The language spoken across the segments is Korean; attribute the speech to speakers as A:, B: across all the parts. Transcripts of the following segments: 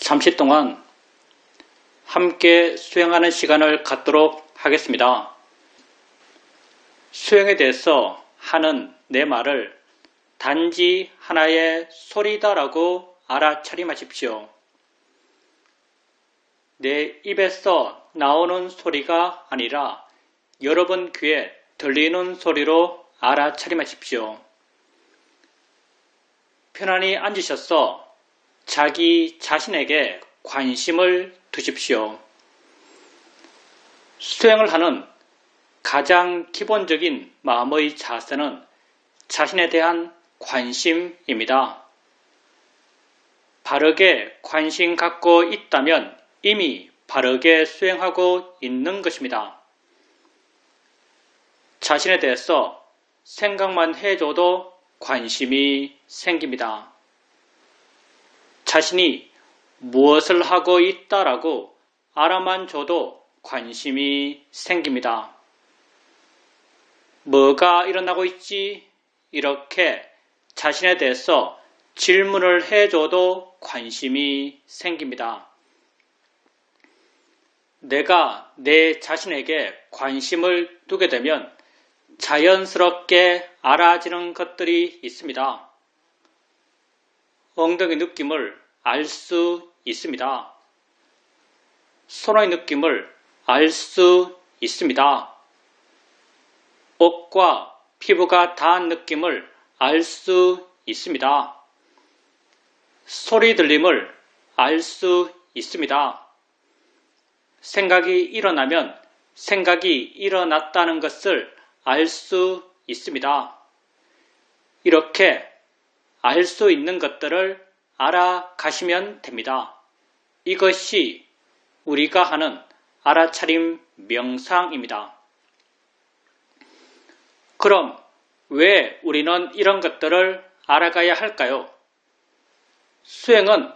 A: 잠시 동안 함께 수행하는 시간을 갖도록 하겠습니다. 수행에 대해서 하는 내 말을 단지 하나의 소리다라고 알아차림하십시오. 내 입에서 나오는 소리가 아니라 여러분 귀에 들리는 소리로 알아차림하십시오. 편안히 앉으셔서 자기 자신에게 관심을 두십시오. 수행을 하는 가장 기본적인 마음의 자세는 자신에 대한 관심입니다. 바르게 관심 갖고 있다면 이미 바르게 수행하고 있는 것입니다. 자신에 대해서 생각만 해줘도 관심이 생깁니다. 자신이 무엇을 하고 있다라고 알아만 줘도 관심이 생깁니다. 뭐가 일어나고 있지? 이렇게 자신에 대해서 질문을 해줘도 관심이 생깁니다. 내가 내 자신에게 관심을 두게 되면 자연스럽게 알아지는 것들이 있습니다. 엉덩이 느낌을 알 수 있습니다. 손의 느낌을 알 수 있습니다. 옷과 피부가 닿은 느낌을 알 수 있습니다. 소리 들림을 알 수 있습니다. 생각이 일어나면 생각이 일어났다는 것을 알 수 있습니다. 이렇게 알 수 있는 것들을 알아가시면 됩니다. 이것이 우리가 하는 알아차림 명상입니다. 그럼 왜 우리는 이런 것들을 알아가야 할까요? 수행은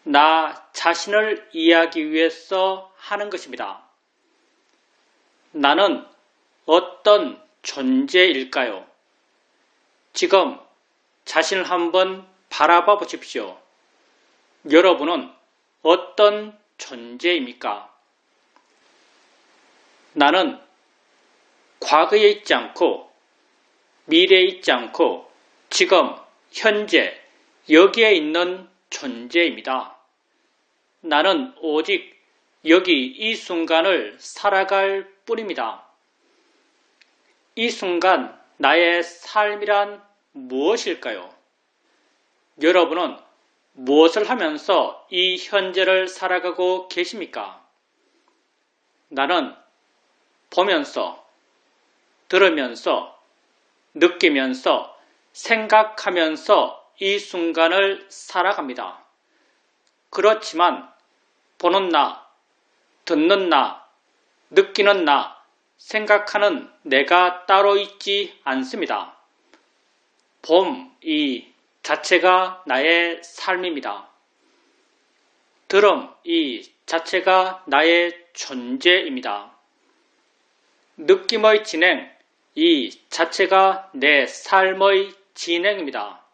A: 나 자신을 이해하기 위해서 하는 것입니다. 나는 어떤 존재일까요? 지금 자신을 한번 바라봐 보십시오. 여러분은 어떤 존재입니까? 나는 과거에 있지 않고 미래에 있지 않고 지금 현재 여기에 있는 존재입니다. 나는 오직 여기 이 순간을 살아갈 뿐입니다. 이 순간 나의 삶이란 무엇일까요? 여러분은 무엇을 하면서 이 현재를 살아가고 계십니까? 나는 보면서, 들으면서, 느끼면서, 생각하면서 이 순간을 살아갑니다. 그렇지만 보는 나, 듣는 나, 느끼는 나, 생각하는 내가 따로 있지 않습니다. 이 자체가 나의 삶입니다. 들음 이 자체가 나의 존재입니다. 느낌의 진행 이 자체가 내 삶의 진행입니다.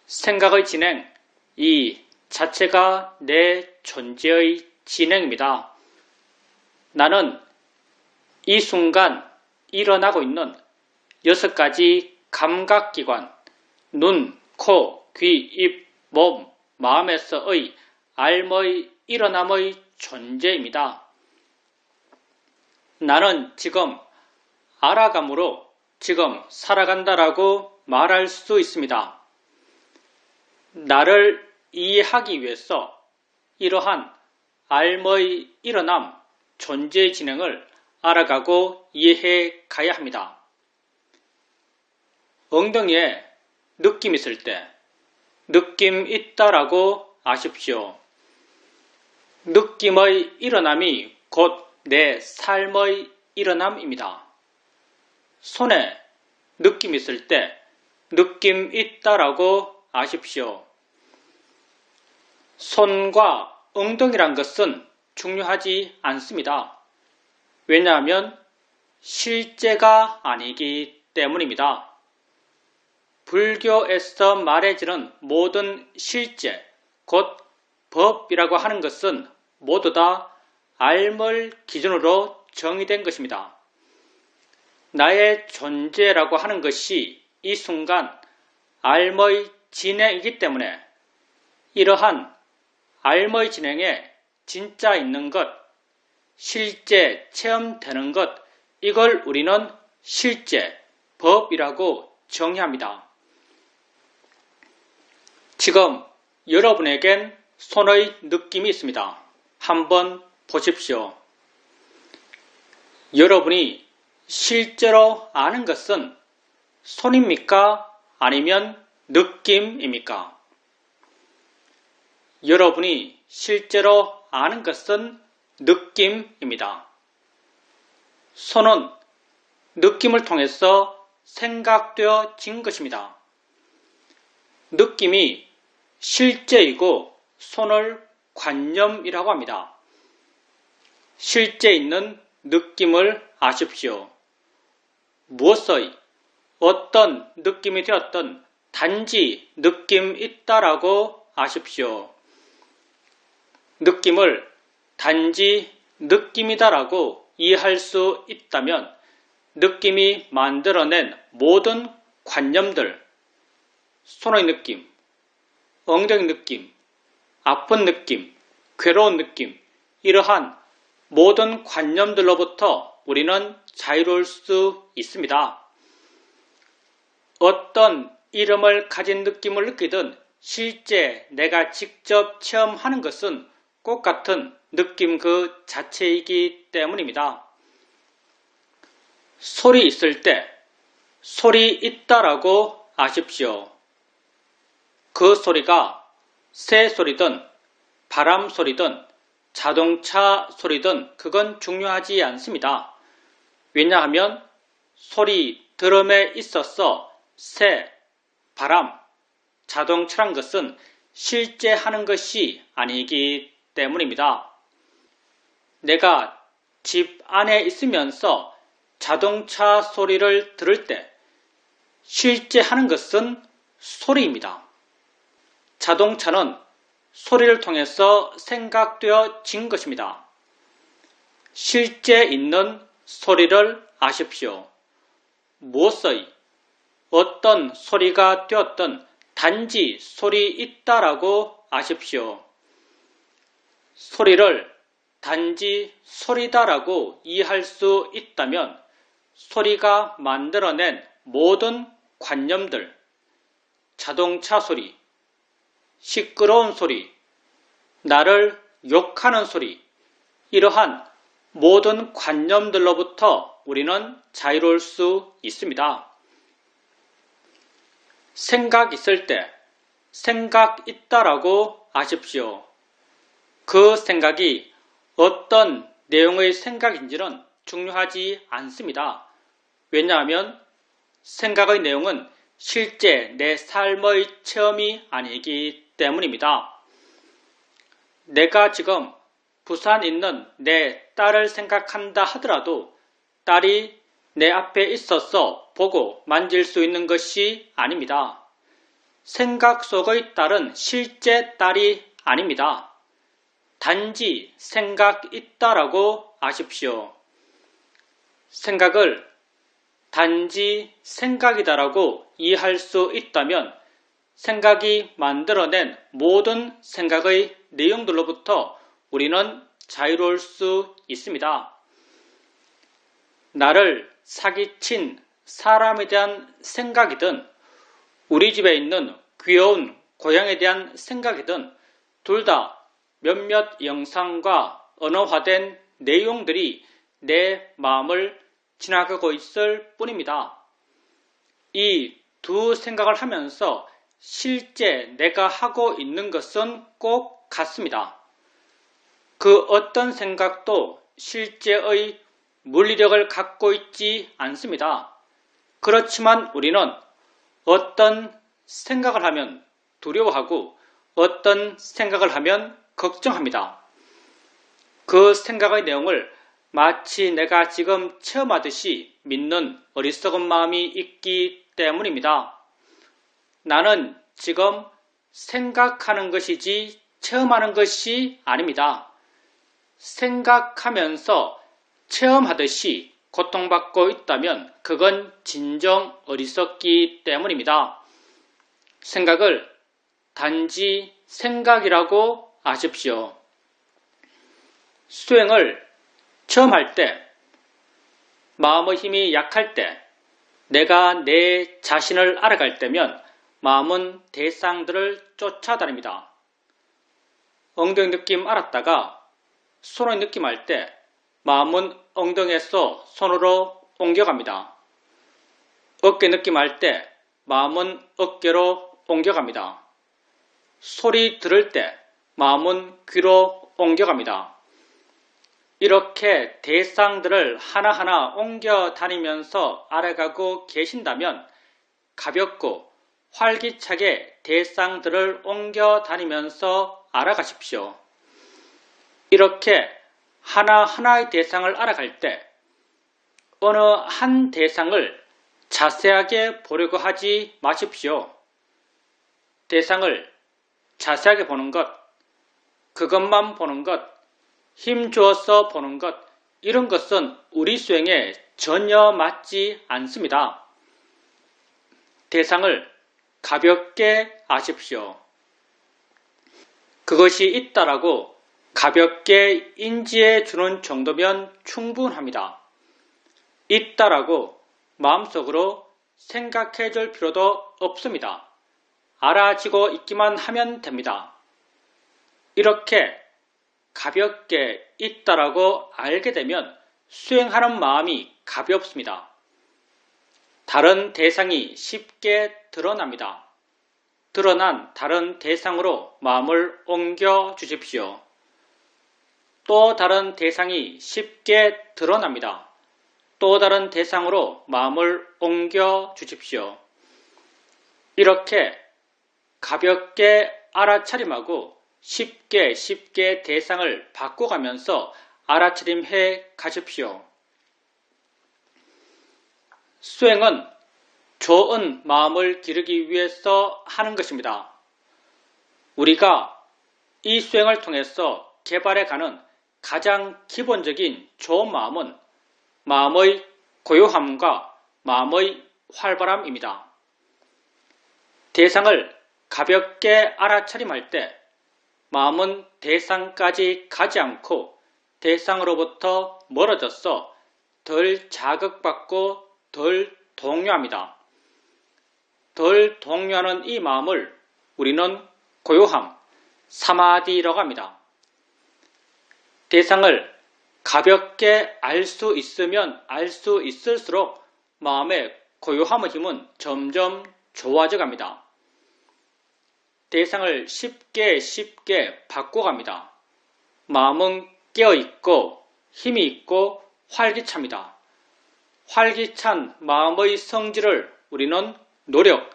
A: 생각의 진행 이 자체가 내 존재의 진행입니다. 나는 이 순간 일어나고 있는 6가지 감각기관 눈, 코, 귀, 입, 몸, 마음에서의 알의 일어남의 존재입니다. 나는 지금 알아감으로 지금 살아간다라고 말할 수 있습니다. 나를 이해하기 위해서 이러한 알의 일어남, 존재의 진행을 알아가고 이해해 가야 합니다. 엉덩이에 느낌 있을 때 느낌 있다라고 아십시오. 느낌의 일어남이 곧 내 삶의 일어남입니다. 손에 느낌 있을 때 느낌 있다라고 아십시오. 손과 엉덩이란 것은 중요하지 않습니다. 왜냐하면 실제가 아니기 때문입니다. 불교에서 말해지는 모든 실제, 곧 법이라고 하는 것은 모두 다 알 기준으로 정의된 것입니다. 나의 존재라고 하는 것이 이 순간 알의 진행이기 때문에 이러한 알의 진행에 진짜 있는 것, 실제 체험되는 것, 이걸 우리는 실제, 법이라고 정의합니다. 지금 여러분에겐 손의 느낌이 있습니다. 한번 보십시오. 여러분이 실제로 아는 것은 손입니까? 아니면 느낌입니까? 여러분이 실제로 아는 것은 느낌입니다. 손은 느낌을 통해서 생각되어진 것입니다. 느낌이 실제이고 손을 관념이라고 합니다. 실제 있는 느낌을 아십시오. 무엇의 어떤 느낌이 되었든 단지 느낌 있다라고 아십시오. 느낌을 단지 느낌이다라고 이해할 수 있다면 느낌이 만들어낸 모든 관념들, 손의 느낌, 엉덩이 느낌, 아픈 느낌, 괴로운 느낌, 이러한 모든 관념들로부터 우리는 자유로울 수 있습니다. 어떤 이름을 가진 느낌을 느끼든 실제 내가 직접 체험하는 것은 똑같은 느낌 그 자체이기 때문입니다. 소리 있을 때 소리 있다라고 아십시오. 그 소리가 새 소리든 바람 소리든 자동차 소리든 그건 중요하지 않습니다. 왜냐하면 소리 드럼에 있어서 새, 바람, 자동차란 것은 실제 하는 것이 아니기 때문입니다. 내가 집 안에 있으면서 자동차 소리를 들을 때 실제 하는 것은 소리입니다. 자동차는 소리를 통해서 생각되어진 것입니다. 실제 있는 소리를 아십시오. 무엇의 어떤 소리가 되었든 단지 소리 있다라고 아십시오. 소리를 단지 소리다라고 이해할 수 있다면 소리가 만들어낸 모든 관념들, 자동차 소리, 시끄러운 소리, 나를 욕하는 소리, 이러한 모든 관념들로부터 우리는 자유로울 수 있습니다. 생각 있을 때 생각 있다라고 아십시오. 그 생각이 어떤 내용의 생각인지는 중요하지 않습니다. 왜냐하면 생각의 내용은 실제 내 삶의 체험이 아니기 때문입니다. 내가 지금 부산 있는 내 딸을 생각한다 하더라도 딸이 내 앞에 있어서 보고 만질 수 있는 것이 아닙니다. 생각 속의 딸은 실제 딸이 아닙니다. 단지 생각 있다라고 아십시오. 생각을 단지 생각이다라고 이해할 수 있다면 생각이 만들어낸 모든 생각의 내용들로부터 우리는 자유로울 수 있습니다. 나를 사기친 사람에 대한 생각이든 우리 집에 있는 귀여운 고양이에 대한 생각이든 둘 다 몇몇 영상과 언어화된 내용들이 내 마음을 지나가고 있을 뿐입니다. 이 두 생각을 하면서 실제 내가 하고 있는 것은 꼭 같습니다. 그 어떤 생각도 실제의 물리력을 갖고 있지 않습니다. 그렇지만 우리는 어떤 생각을 하면 두려워하고 어떤 생각을 하면 걱정합니다. 그 생각의 내용을 마치 내가 지금 체험하듯이 믿는 어리석은 마음이 있기 때문입니다. 나는 지금 생각하는 것이지 체험하는 것이 아닙니다. 생각하면서 체험하듯이 고통받고 있다면 그건 진정 어리석기 때문입니다. 생각을 단지 생각이라고 아십시오. 수행을 처음 할 때, 마음의 힘이 약할 때, 내가 내 자신을 알아갈 때면 마음은 대상들을 쫓아다닙니다. 엉덩이 느낌 알았다가 손의 느낌 할 때 마음은 엉덩이에서 손으로 옮겨갑니다. 어깨 느낌 할 때 마음은 어깨로 옮겨갑니다. 소리 들을 때 마음은 귀로 옮겨갑니다. 이렇게 대상들을 하나하나 옮겨 다니면서 알아가고 계신다면 가볍고 활기차게 대상들을 옮겨 다니면서 알아가십시오. 이렇게 하나하나의 대상을 알아갈 때 어느 한 대상을 자세하게 보려고 하지 마십시오. 대상을 자세하게 보는 것, 그것만 보는 것, 힘 주어서 보는 것, 이런 것은 우리 수행에 전혀 맞지 않습니다. 대상을 가볍게 아십시오. 그것이 있다라고 가볍게 인지해 주는 정도면 충분합니다. 있다라고 마음속으로 생각해 줄 필요도 없습니다. 알아지고 있기만 하면 됩니다. 이렇게 가볍게 있다라고 알게 되면 수행하는 마음이 가볍습니다. 다른 대상이 쉽게 드러납니다. 드러난 다른 대상으로 마음을 옮겨 주십시오. 또 다른 대상이 쉽게 드러납니다. 또 다른 대상으로 마음을 옮겨 주십시오. 이렇게 가볍게 알아차림하고 쉽게 대상을 바꿔가면서 알아차림해 가십시오. 수행은 좋은 마음을 기르기 위해서 하는 것입니다. 우리가 이 수행을 통해서 개발해가는 가장 기본적인 좋은 마음은 마음의 고요함과 마음의 활발함입니다. 대상을 가볍게 알아차림할 때 마음은 대상까지 가지 않고 대상으로부터 멀어져서 덜 자극받고 덜 동요합니다. 덜 동요하는 이 마음을 우리는 고요함, 사마디라고 합니다. 대상을 가볍게 알 수 있으면 알 수 있을수록 마음의 고요함의 힘은 점점 좋아져 갑니다. 대상을 쉽게 바꿔갑니다. 마음은 깨어있고 힘이 있고 활기찹니다. 활기찬 마음의 성질을 우리는 노력,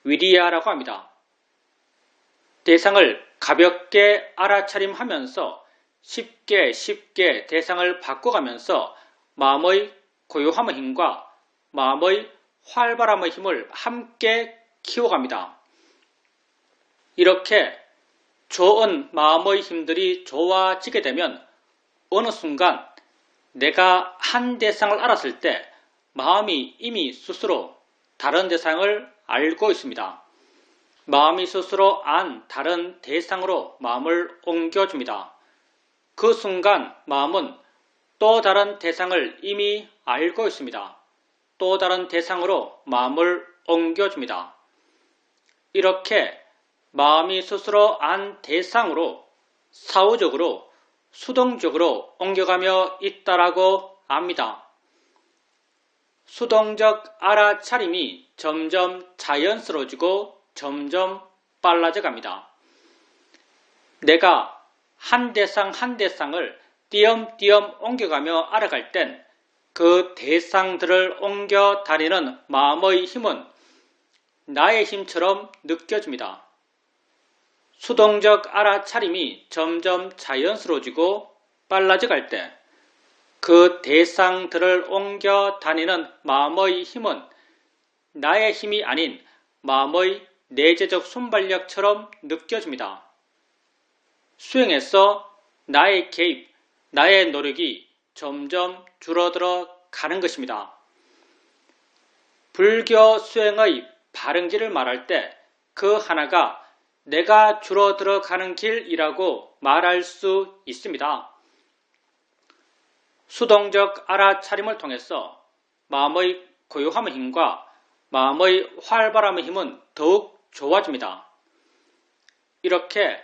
A: 위리야라고 합니다. 대상을 가볍게 알아차림하면서 쉽게 대상을 바꿔가면서 마음의 고요함의 힘과 마음의 활발함의 힘을 함께 키워갑니다. 이렇게 좋은 마음의 힘들이 좋아지게 되면 어느 순간 내가 한 대상을 알았을 때 마음이 이미 스스로 다른 대상을 알고 있습니다. 마음이 스스로 안 다른 대상으로 마음을 옮겨줍니다. 그 순간 마음은 또 다른 대상을 이미 알고 있습니다. 또 다른 대상으로 마음을 옮겨줍니다. 이렇게 마음이 스스로 안 대상으로 사후적으로 수동적으로 옮겨가며 있다라고 압니다. 수동적 알아차림이 점점 자연스러워지고 점점 빨라져 갑니다. 내가 한 대상 한 대상을 띄엄띄엄 옮겨가며 알아갈 땐 그 대상들을 옮겨 다니는 마음의 힘은 나의 힘처럼 느껴집니다. 수동적 알아차림이 점점 자연스러워지고 빨라져 갈 때 그 대상들을 옮겨 다니는 마음의 힘은 나의 힘이 아닌 마음의 내재적 순발력처럼 느껴집니다. 수행에서 나의 개입, 나의 노력이 점점 줄어들어 가는 것입니다. 불교 수행의 바른길을 말할 때 그 하나가 내가 줄어들어 가는 길이라고 말할 수 있습니다. 수동적 알아차림을 통해서 마음의 고요함의 힘과 마음의 활발함의 힘은 더욱 좋아집니다. 이렇게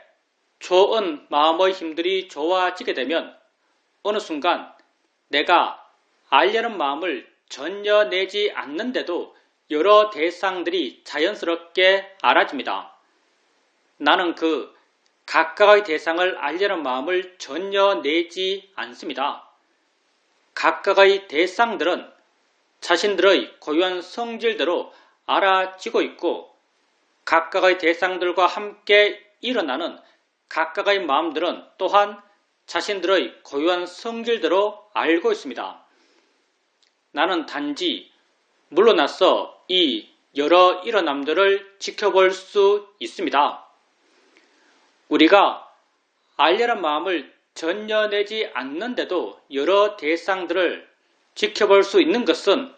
A: 좋은 마음의 힘들이 좋아지게 되면 어느 순간 내가 알려는 마음을 전혀 내지 않는데도 여러 대상들이 자연스럽게 알아집니다. 나는 그 각각의 대상을 알려는 마음을 전혀 내지 않습니다. 각각의 대상들은 자신들의 고유한 성질대로 알아지고 있고 각각의 대상들과 함께 일어나는 각각의 마음들은 또한 자신들의 고유한 성질대로 알고 있습니다. 나는 단지 물러나서 이 여러 일어남들을 지켜볼 수 있습니다. 우리가 알려는 마음을 전혀 내지 않는데도 여러 대상들을 지켜볼 수 있는 것은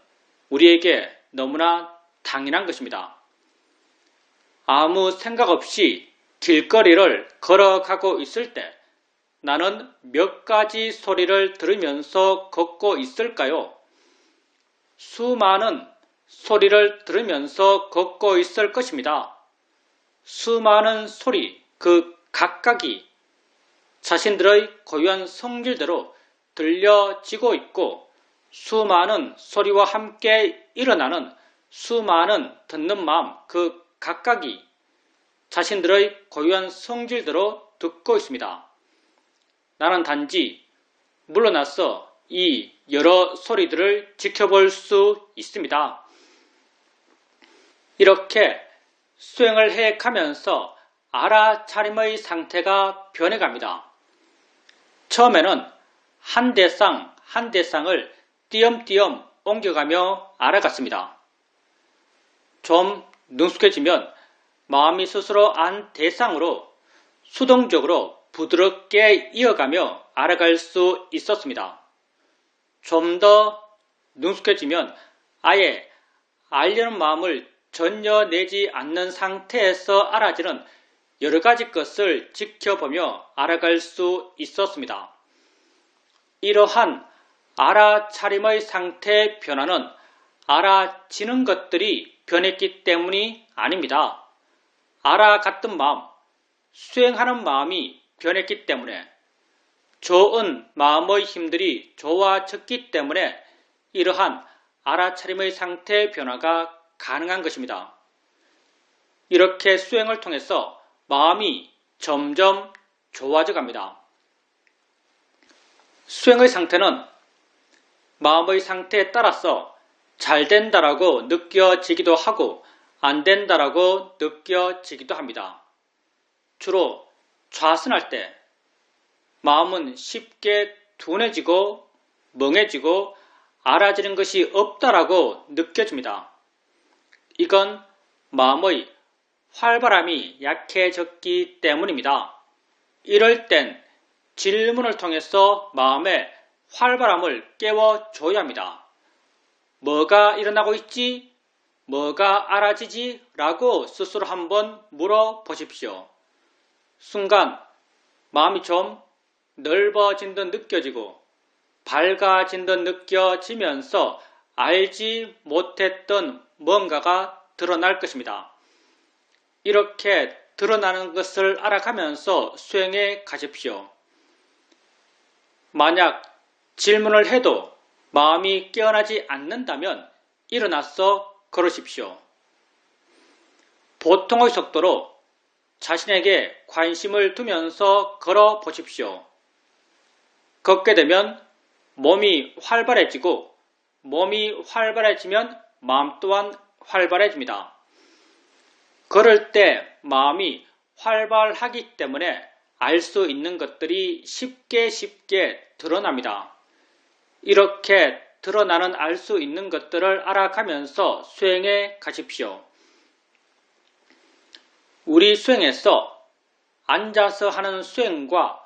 A: 우리에게 너무나 당연한 것입니다. 아무 생각 없이 길거리를 걸어가고 있을 때 나는 몇 가지 소리를 들으면서 걷고 있을까요? 수많은 소리를 들으면서 걷고 있을 것입니다. 수많은 소리, 그 각각이 자신들의 고유한 성질대로 들려지고 있고 수많은 소리와 함께 일어나는 수많은 듣는 마음, 그 각각이 자신들의 고유한 성질대로 듣고 있습니다. 나는 단지 물러나서 이 여러 소리들을 지켜볼 수 있습니다. 이렇게 수행을 해가면서 알아차림의 상태가 변해갑니다. 처음에는 한 대상 한 대상을 띄엄띄엄 옮겨가며 알아갔습니다. 좀 능숙해지면 마음이 스스로 안 대상으로 수동적으로 부드럽게 이어가며 알아갈 수 있었습니다. 좀 더 능숙해지면 아예 알려는 마음을 전혀 내지 않는 상태에서 알아지는 여러 가지 것을 지켜보며 알아갈 수 있었습니다. 이러한 알아차림의 상태 변화는 알아지는 것들이 변했기 때문이 아닙니다. 알아갔던 마음, 수행하는 마음이 변했기 때문에 좋은 마음의 힘들이 좋아졌기 때문에 이러한 알아차림의 상태 변화가 가능한 것입니다. 이렇게 수행을 통해서 마음이 점점 좋아져 갑니다. 수행의 상태는 마음의 상태에 따라서 잘 된다라고 느껴지기도 하고 안 된다라고 느껴지기도 합니다. 주로 좌선할 때 마음은 쉽게 둔해지고 멍해지고 알아지는 것이 없다라고 느껴집니다. 이건 마음의 활발함이 약해졌기 때문입니다. 이럴 땐 질문을 통해서 마음의 활발함을 깨워줘야 합니다. 뭐가 일어나고 있지? 뭐가 알아지지? 라고 스스로 한번 물어보십시오. 순간 마음이 좀 넓어진 듯 느껴지고 밝아진 듯 느껴지면서 알지 못했던 뭔가가 드러날 것입니다. 이렇게 드러나는 것을 알아가면서 수행해 가십시오. 만약 질문을 해도 마음이 깨어나지 않는다면 일어나서 걸으십시오. 보통의 속도로 자신에게 관심을 두면서 걸어 보십시오. 걷게 되면 몸이 활발해지고 몸이 활발해지면 마음 또한 활발해집니다. 걸을 때 마음이 활발하기 때문에 알 수 있는 것들이 쉽게 드러납니다. 이렇게 드러나는 알 수 있는 것들을 알아가면서 수행해 가십시오. 우리 수행에서 앉아서 하는 수행과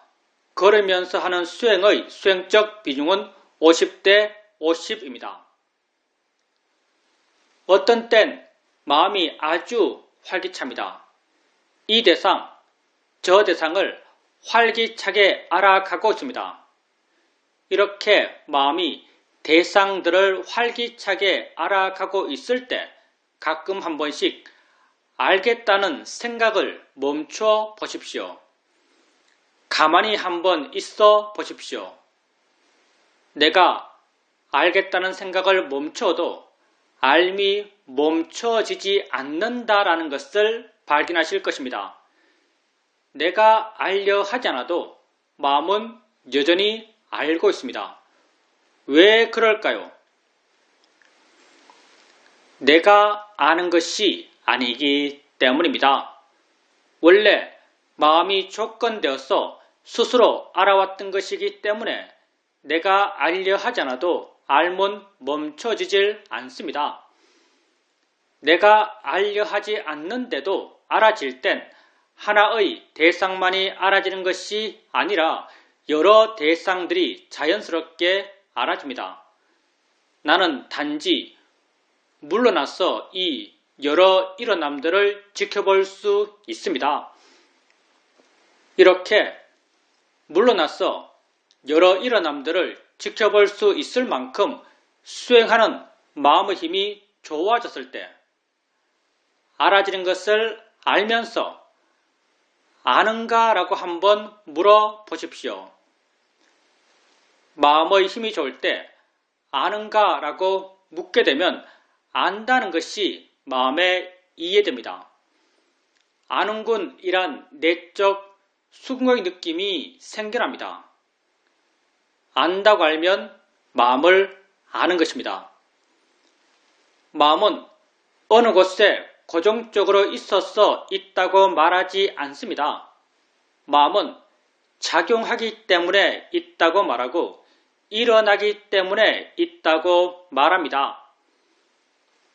A: 걸으면서 하는 수행의 수행적 비중은 50대 50입니다. 어떤 땐 마음이 아주 활기찹니다. 이 대상, 저 대상을 활기차게 알아가고 있습니다. 이렇게 마음이 대상들을 활기차게 알아가고 있을 때 가끔 한 번씩 알겠다는 생각을 멈춰 보십시오. 가만히 한번 있어 보십시오. 내가 알겠다는 생각을 멈춰도 알미 멈춰지지 않는다라는 것을 발견하실 것입니다. 내가 알려 하지 않아도 마음은 여전히 알고 있습니다. 왜 그럴까요? 내가 아는 것이 아니기 때문입니다. 원래 마음이 조건되어서 스스로 알아왔던 것이기 때문에 내가 알려 하지 않아도 알면 멈춰지질 않습니다. 내가 알려 하지 않는데도 알아질 땐 하나의 대상만이 알아지는 것이 아니라 여러 대상들이 자연스럽게 알아집니다. 나는 단지 물러나서 이 여러 일어남들을 지켜볼 수 있습니다. 이렇게 물러나서 여러 일어남들을 지켜볼 수 있을 만큼 수행하는 마음의 힘이 좋아졌을 때 알아지는 것을 알면서 아는가? 라고 한번 물어보십시오. 마음의 힘이 좋을 때 아는가? 라고 묻게 되면 안다는 것이 마음에 이해됩니다. 아는군 이란 내적 수긍의 느낌이 생겨납니다. 안다고 알면 마음을 아는 것입니다. 마음은 어느 곳에 고정적으로 있어서 있다고 말하지 않습니다. 마음은 작용하기 때문에 있다고 말하고 일어나기 때문에 있다고 말합니다.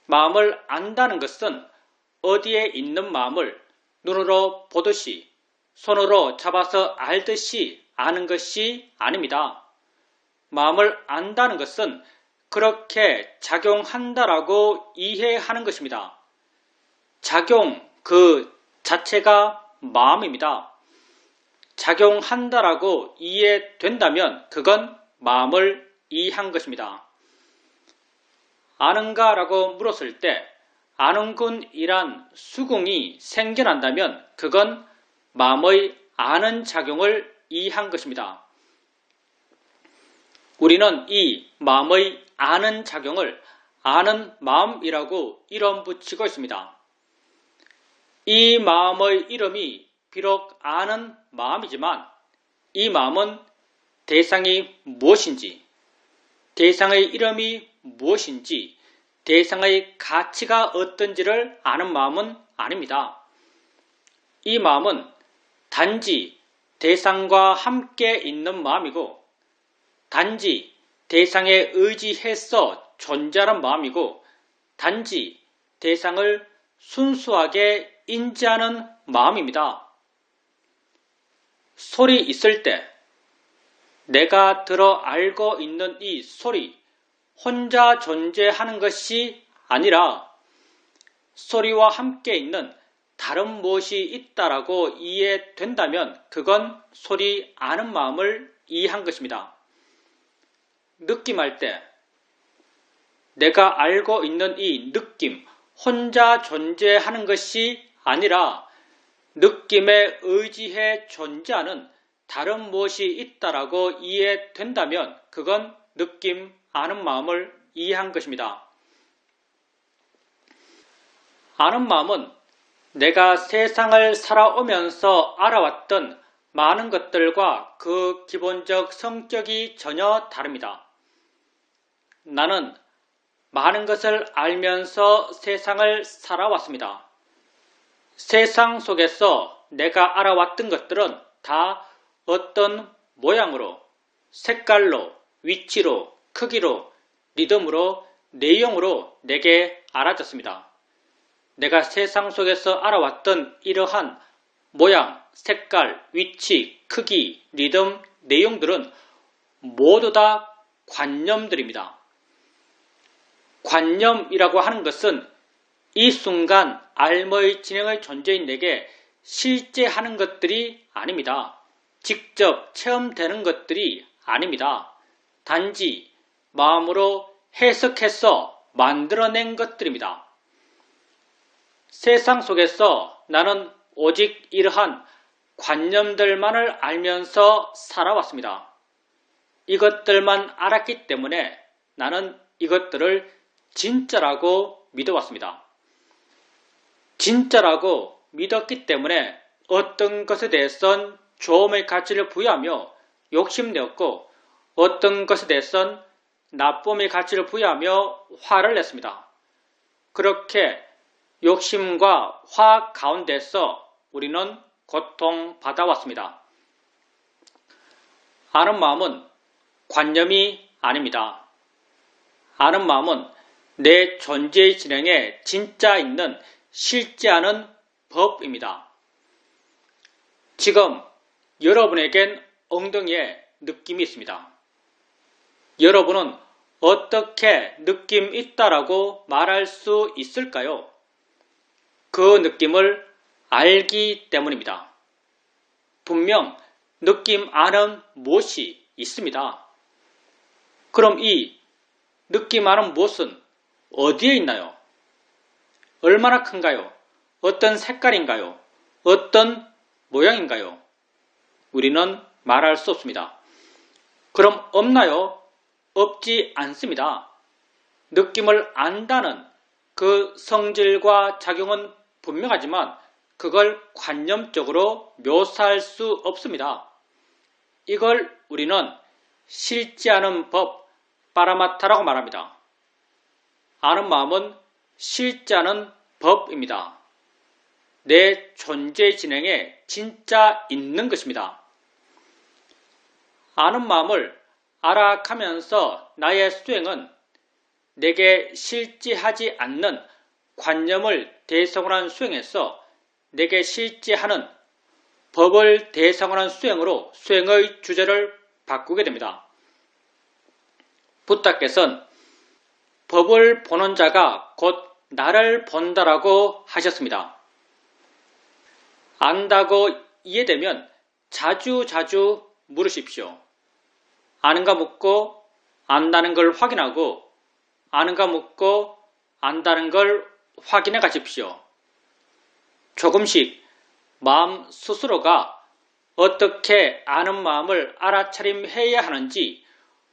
A: 마음을 안다는 것은 어디에 있는 마음을 눈으로 보듯이 손으로 잡아서 알듯이 아는 것이 아닙니다. 마음을 안다는 것은 그렇게 작용한다라고 이해하는 것입니다. 작용 그 자체가 마음입니다. 작용한다라고 이해된다면 그건 마음을 이해한 것입니다. 아는가? 라고 물었을 때 아는군이란 수긍이 생겨난다면 그건 마음의 아는 작용을 이해한 것입니다. 우리는 이 마음의 아는 작용을 아는 마음이라고 이름 붙이고 있습니다. 이 마음의 이름이 비록 아는 마음이지만 이 마음은 대상이 무엇인지, 대상의 이름이 무엇인지, 대상의 가치가 어떤지를 아는 마음은 아닙니다. 이 마음은 단지 대상과 함께 있는 마음이고 단지 대상에 의지해서 존재하는 마음이고 단지 대상을 순수하게 인지하는 마음입니다. 소리 있을 때 내가 들어 알고 있는 이 소리 혼자 존재하는 것이 아니라 소리와 함께 있는 다른 무엇이 있다라고 이해된다면 그건 소리 아는 마음을 이해한 것입니다. 느낌할 때 내가 알고 있는 이 느낌 혼자 존재하는 것이 아니라 느낌에 의지해 존재하는 다른 무엇이 있다라고 이해된다면 그건 느낌 아는 마음을 이해한 것입니다. 아는 마음은 내가 세상을 살아오면서 알아왔던 많은 것들과 그 기본적 성격이 전혀 다릅니다. 나는 많은 것을 알면서 세상을 살아왔습니다. 세상 속에서 내가 알아왔던 것들은 다 어떤 모양으로, 색깔로, 위치로, 크기로, 리듬으로, 내용으로 내게 알아졌습니다. 내가 세상 속에서 알아왔던 이러한 모양, 색깔, 위치, 크기, 리듬, 내용들은 모두 다 관념들입니다. 관념이라고 하는 것은 이 순간 알머의 진행의 존재인 내게 실제 하는 것들이 아닙니다. 직접 체험되는 것들이 아닙니다. 단지 마음으로 해석해서 만들어낸 것들입니다. 세상 속에서 나는 오직 이러한 관념들만을 알면서 살아왔습니다. 이것들만 알았기 때문에 나는 이것들을 진짜라고 믿어왔습니다. 진짜라고 믿었기 때문에 어떤 것에 대해선 조음의 가치를 부여하며 욕심내었고 어떤 것에 대해선 나쁨의 가치를 부여하며 화를 냈습니다. 그렇게 욕심과 화 가운데서 우리는 고통받아왔습니다. 아는 마음은 관념이 아닙니다. 아는 마음은 내 존재의 진행에 진짜 있는 실제하는 법입니다. 지금 여러분에겐 엉덩이에 느낌이 있습니다. 여러분은 어떻게 느낌 있다라고 말할 수 있을까요? 그 느낌을 알기 때문입니다. 분명 느낌 안은 무엇이 있습니다. 그럼 이 느낌 안은 무엇은 어디에 있나요? 얼마나 큰가요? 어떤 색깔인가요? 어떤 모양인가요? 우리는 말할 수 없습니다. 그럼 없나요? 없지 않습니다. 느낌을 안다는 그 성질과 작용은 분명하지만 그걸 관념적으로 묘사할 수 없습니다. 이걸 우리는 실제하는 법, 파라마타라고 말합니다. 아는 마음은 실제하는 법입니다. 내 존재 진행에 진짜 있는 것입니다. 아는 마음을 알아가면서 나의 수행은 내게 실제하지 않는 관념을 대상으로 한 수행에서 내게 실제하는 법을 대상으로 한 수행으로 수행의 주제를 바꾸게 됩니다. 부타께서는 법을 보는 자가 곧 나를 본다라고 하셨습니다. 안다고 이해되면 자주자주 물으십시오. 아는가 묻고 안다는 걸 확인하고 아는가 묻고 안다는 걸 확인해 가십시오. 조금씩 마음 스스로가 어떻게 아는 마음을 알아차림해야 하는지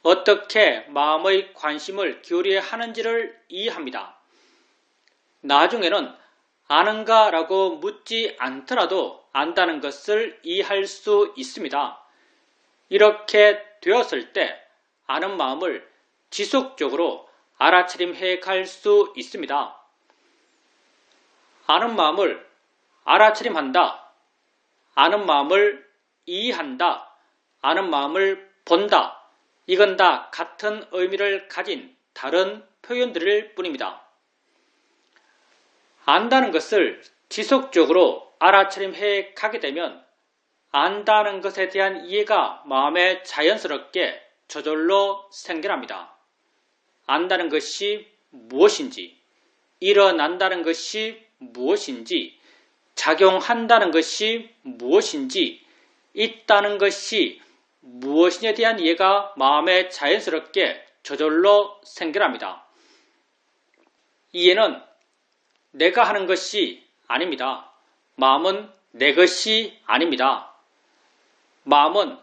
A: 어떻게 마음의 관심을 기울여야 하는지를 이해합니다. 나중에는 아는가 라고 묻지 않더라도 안다는 것을 이해할 수 있습니다. 이렇게 되었을 때 아는 마음을 지속적으로 알아차림해 갈 수 있습니다. 아는 마음을 알아차림한다. 아는 마음을 이해한다. 아는 마음을 본다. 이건 다 같은 의미를 가진 다른 표현들일 뿐입니다. 안다는 것을 지속적으로 알아차림해 가게 되면 안다는 것에 대한 이해가 마음에 자연스럽게 저절로 생겨납니다. 안다는 것이 무엇인지, 일어난다는 것이 무엇인지, 작용한다는 것이 무엇인지, 있다는 것이 무엇인에 대한 이해가 마음에 자연스럽게 저절로 생겨납니다. 이해는 내가 하는 것이 아닙니다. 마음은 내 것이 아닙니다. 마음은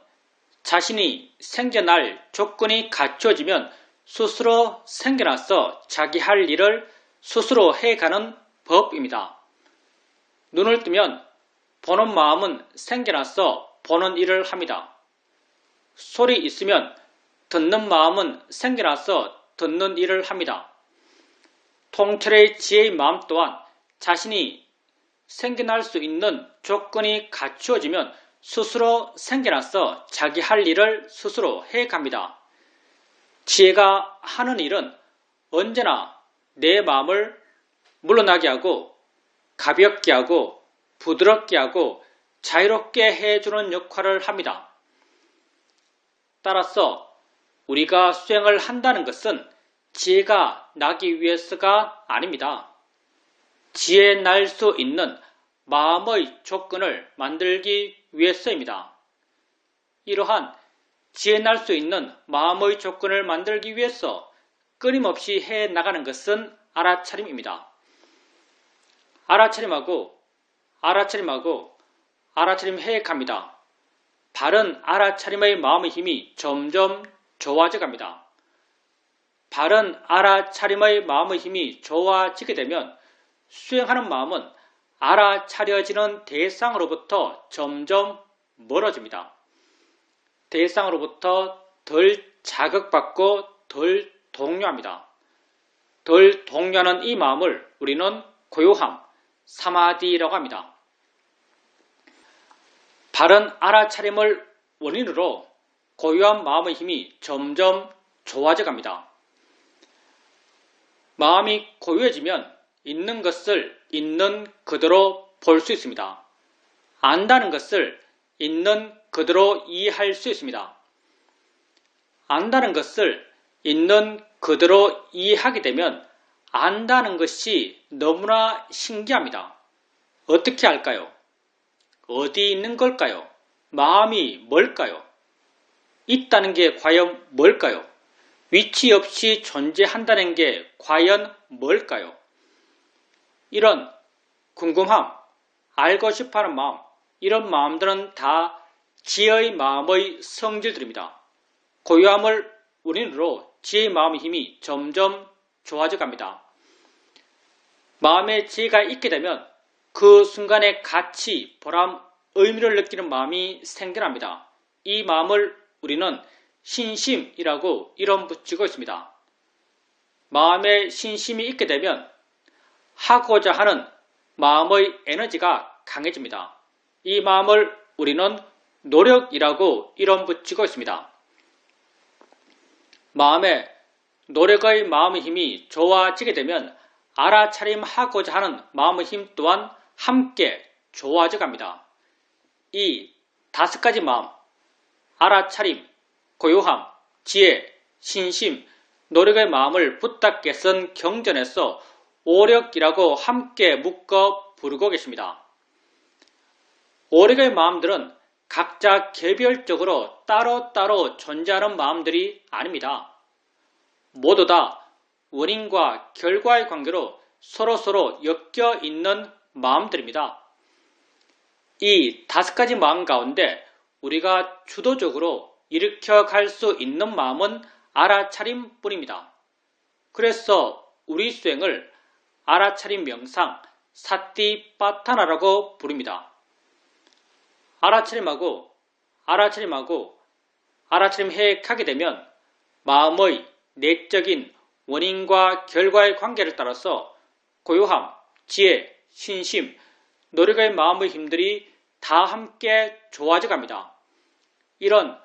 A: 자신이 생겨날 조건이 갖춰지면 스스로 생겨나서 자기 할 일을 스스로 해가는 법입니다. 눈을 뜨면 보는 마음은 생겨나서 보는 일을 합니다. 소리 있으면 듣는 마음은 생겨나서 듣는 일을 합니다. 통찰의 지혜의 마음 또한 자신이 생겨날 수 있는 조건이 갖추어지면 스스로 생겨나서 자기 할 일을 스스로 해갑니다. 지혜가 하는 일은 언제나 내 마음을 물러나게 하고 가볍게 하고 부드럽게 하고 자유롭게 해주는 역할을 합니다. 따라서 우리가 수행을 한다는 것은 지혜가 나기 위해서가 아닙니다. 지혜 날 수 있는 마음의 조건을 만들기 위해서입니다. 이러한 지혜 날 수 있는 마음의 조건을 만들기 위해서 끊임없이 해 나가는 것은 알아차림입니다. 알아차림하고 알아차림 해 갑니다. 바른 알아차림의 마음의 힘이 점점 좋아져 갑니다. 바른 알아차림의 마음의 힘이 좋아지게 되면 수행하는 마음은 알아차려지는 대상으로부터 점점 멀어집니다. 대상으로부터 덜 자극받고 덜 동요합니다. 덜 동요하는 이 마음을 우리는 고요함, 사마디라고 합니다. 바른 알아차림을 원인으로 고요한 마음의 힘이 점점 좋아져 갑니다. 마음이 고요해지면 있는 것을 있는 그대로 볼 수 있습니다. 안다는 것을 있는 그대로 이해할 수 있습니다. 안다는 것을 있는 그대로 이해하게 되면 안다는 것이 너무나 신기합니다. 어떻게 알까요? 어디 있는 걸까요? 마음이 뭘까요? 있다는 게 과연 뭘까요? 위치 없이 존재한다는 게 과연 뭘까요? 이런 궁금함, 알고 싶어하는 마음, 이런 마음들은 다 지혜의 마음의 성질들입니다. 고요함을 원인으로 지혜의 마음의 힘이 점점 좋아져 갑니다. 마음에 지혜가 있게 되면 그 순간에 가치, 보람, 의미를 느끼는 마음이 생겨납니다. 이 마음을 우리는 신심이라고 이름 붙이고 있습니다. 마음에 신심이 있게 되면 하고자 하는 마음의 에너지가 강해집니다. 이 마음을 우리는 노력이라고 이름 붙이고 있습니다. 마음에 노력의 마음의 힘이 좋아지게 되면 알아차림하고자 하는 마음의 힘 또한 함께 좋아져 갑니다. 이 5가지 마음, 알아차림, 고요함, 지혜, 신심, 노력의 마음을 부탁게 쓴 경전에서 오력이라고 함께 묶어 부르고 계십니다. 오력의 마음들은 각자 개별적으로 따로따로 존재하는 마음들이 아닙니다. 모두 다 원인과 결과의 관계로 서로서로 엮여 있는 마음들입니다. 이 5가지 마음 가운데 우리가 주도적으로 일으켜 갈 수 있는 마음은 알아차림뿐입니다. 그래서 우리 수행을 알아차림 명상, 사티파타나라고 부릅니다. 알아차림해 가게 되면 마음의 내적인 원인과 결과의 관계를 따라서 고요함, 지혜, 신심, 노력의 마음의 힘들이 다 함께 좋아져 갑니다. 이런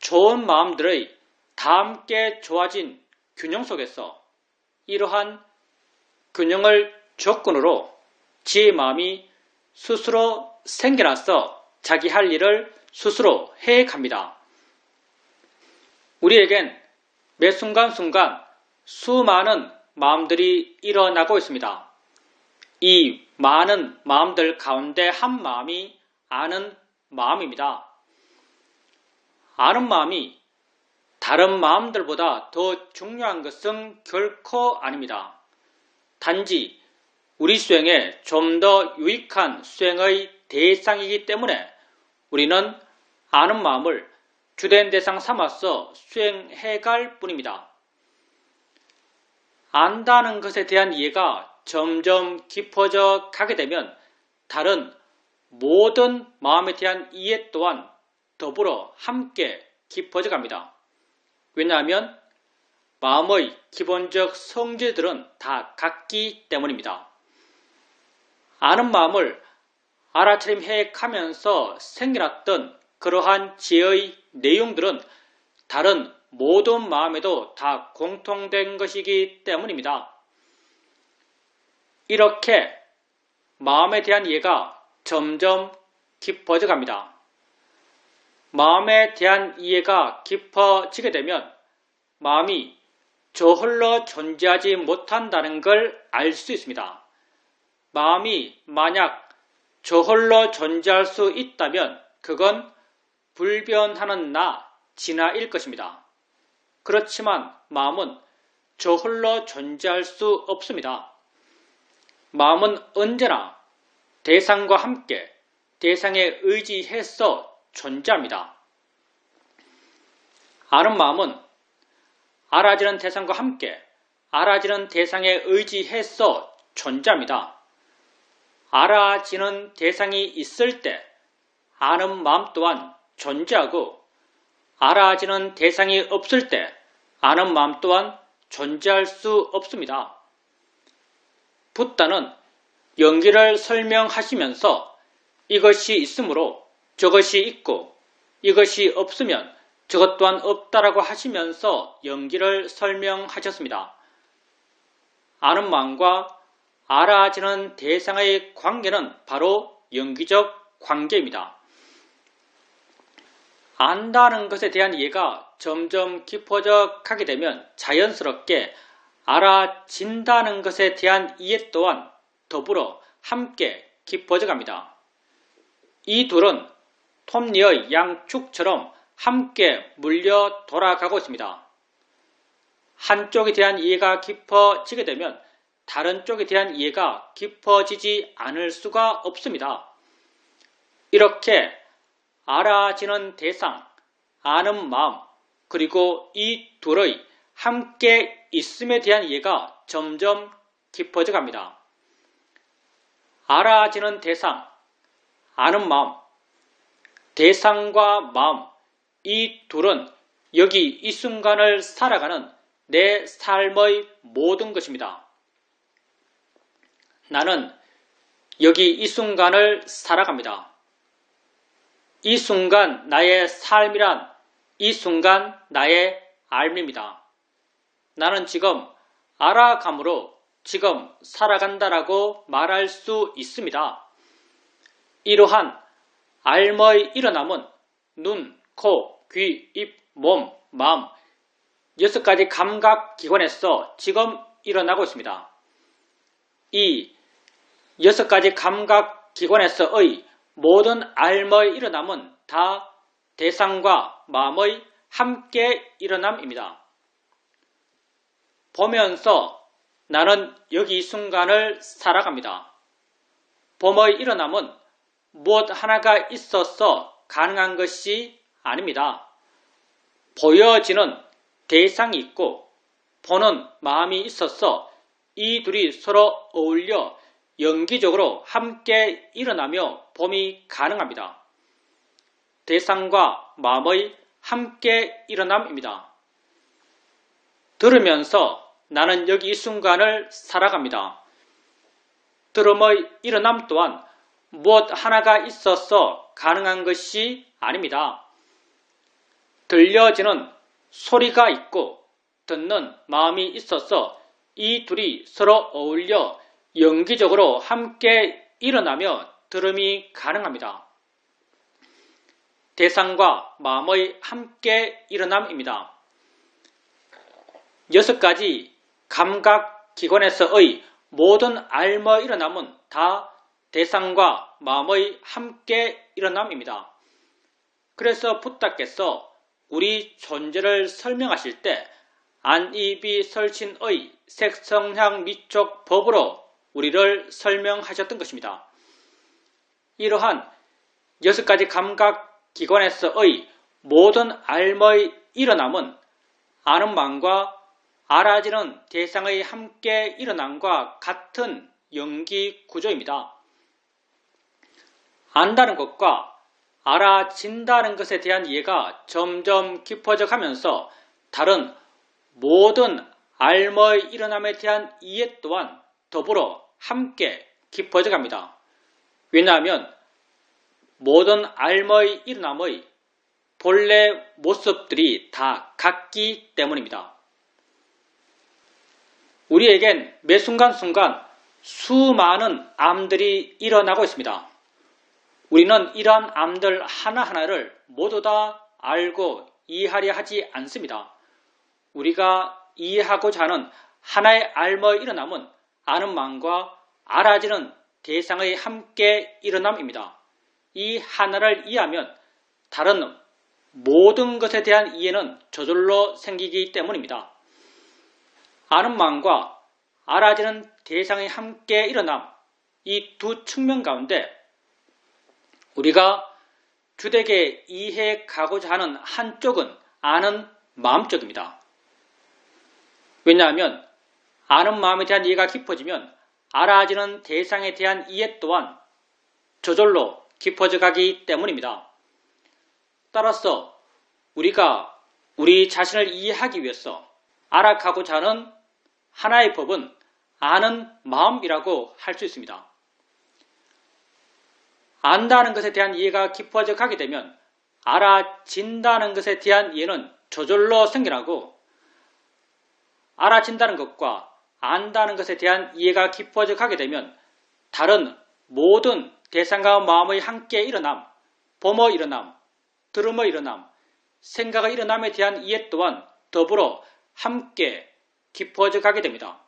A: 좋은 마음들의 다 함께 좋아진 균형 속에서 이러한 균형을 조건으로 지혜의 마음이 스스로 생겨나서 자기 할 일을 스스로 해갑니다. 우리에겐 매 순간순간 수많은 마음들이 일어나고 있습니다. 이 많은 마음들 가운데 한 마음이 아는 마음입니다. 아는 마음이 다른 마음들보다 더 중요한 것은 결코 아닙니다. 단지 우리 수행에 좀 더 유익한 수행의 대상이기 때문에 우리는 아는 마음을 주된 대상 삼아서 수행해갈 뿐입니다. 안다는 것에 대한 이해가 점점 깊어져 가게 되면 다른 모든 마음에 대한 이해 또한 더불어 함께 깊어져 갑니다. 왜냐하면 마음의 기본적 성질들은 다 같기 때문입니다. 아는 마음을 알아차림해 가면서 생겨났던 그러한 지혜의 내용들은 다른 모든 마음에도 다 공통된 것이기 때문입니다. 이렇게 마음에 대한 이해가 점점 깊어져 갑니다. 마음에 대한 이해가 깊어지게 되면 마음이 저 홀로 존재하지 못한다는 걸 알 수 있습니다. 마음이 만약 저 홀로 존재할 수 있다면 그건 불변하는 나, 진화일 것입니다. 그렇지만 마음은 저 홀로 존재할 수 없습니다. 마음은 언제나 대상과 함께 대상에 의지해서 존재합니다. 아는 마음은 알아지는 대상과 함께 알아지는 대상에 의지해서 존재합니다. 알아지는 대상이 있을 때 아는 마음 또한 존재하고 알아지는 대상이 없을 때 아는 마음 또한 존재할 수 없습니다. 붓다는 연기를 설명하시면서 이것이 있으므로 저것이 있고 이것이 없으면 저것 또한 없다라고 하시면서 연기를 설명하셨습니다. 아는 마음과 알아지는 대상의 관계는 바로 연기적 관계입니다. 안다는 것에 대한 이해가 점점 깊어져 가게 되면 자연스럽게 알아진다는 것에 대한 이해 또한 더불어 함께 깊어져 갑니다. 이 둘은 톱니의 양축처럼 함께 물려 돌아가고 있습니다. 한쪽에 대한 이해가 깊어지게 되면 다른 쪽에 대한 이해가 깊어지지 않을 수가 없습니다. 이렇게 알아지는 대상, 아는 마음, 그리고 이 둘의 함께 있음에 대한 이해가 점점 깊어져 갑니다. 알아지는 대상, 아는 마음, 대상과 마음, 이 둘은 여기 이 순간을 살아가는 내 삶의 모든 것입니다. 나는 여기 이 순간을 살아갑니다. 이 순간 나의 삶이란 이 순간 나의 삶입니다. 나는 지금 알아감으로 지금 살아간다라고 말할 수 있습니다. 이러한 삶의 일어남은 눈, 코, 귀, 입, 몸, 마음 6가지 감각기관에서 지금 일어나고 있습니다. 이 6가지 감각기관에서의 모든 삶의 일어남은 다 대상과 마음의 함께 일어남입니다. 보면서 나는 여기 이 순간을 살아갑니다. 봄의 일어남은 무엇 하나가 있어서 가능한 것이 아닙니다. 보여지는 대상이 있고 보는 마음이 있어서 이 둘이 서로 어울려 연기적으로 함께 일어나며 봄이 가능합니다. 대상과 마음의 함께 일어남입니다. 들으면서 나는 여기 이 순간을 살아갑니다. 들음의 일어남 또한 무엇 하나가 있어서 가능한 것이 아닙니다. 들려지는 소리가 있고 듣는 마음이 있어서 이 둘이 서로 어울려 연기적으로 함께 일어나며 들음이 가능합니다. 대상과 마음의 함께 일어남입니다. 6가지 감각기관에서의 모든 삶의 일어남은 다 대상과 마음의 함께 일어남입니다. 그래서 부다께서 우리 존재를 설명하실 때 안이비설신의 색성향 미촉 법으로 우리를 설명하셨던 것입니다. 이러한 6가지 감각기관에서의 모든 삶의 일어남은 아는 마음과 알아지는 대상의 함께 일어남과 같은 연기 구조입니다. 안다는 것과 알아진다는 것에 대한 이해가 점점 깊어져 가면서 다른 모든 삶의 일어남에 대한 이해 또한 더불어 함께 깊어져 갑니다. 왜냐하면 모든 삶의 일어남의 본래 모습들이 다 같기 때문입니다. 우리에겐 매 순간순간 수많은 암들이 일어나고 있습니다. 우리는 이러한 암들 하나하나를 모두 다 알고 이해하려 하지 않습니다. 우리가 이해하고자 하는 하나의 알머의 일어남은 아는 마음과 알아지는 대상의 함께 일어남입니다. 이 하나를 이해하면 다른 모든 것에 대한 이해는 저절로 생기기 때문입니다. 아는 마음과 알아지는 대상의 함께 일어남, 이 두 측면 가운데 우리가 주되게 이해해 가고자 하는 한쪽은 아는 마음 쪽입니다. 왜냐하면 아는 마음에 대한 이해가 깊어지면 알아지는 대상에 대한 이해 또한 저절로 깊어져 가기 때문입니다. 따라서 우리가 우리 자신을 이해하기 위해서 알아가고자 하는 하나의 법은 아는 마음이라고 할 수 있습니다. 안다는 것에 대한 이해가 깊어져 가게 되면 알아진다는 것에 대한 이해는 저절로 생겨나고, 알아진다는 것과 안다는 것에 대한 이해가 깊어져 가게 되면 다른 모든 대상과 마음의 함께 일어남, 봄의 일어남, 들음의 일어남, 생각의 일어남에 대한 이해 또한 더불어 함께 깊어져 가게 됩니다.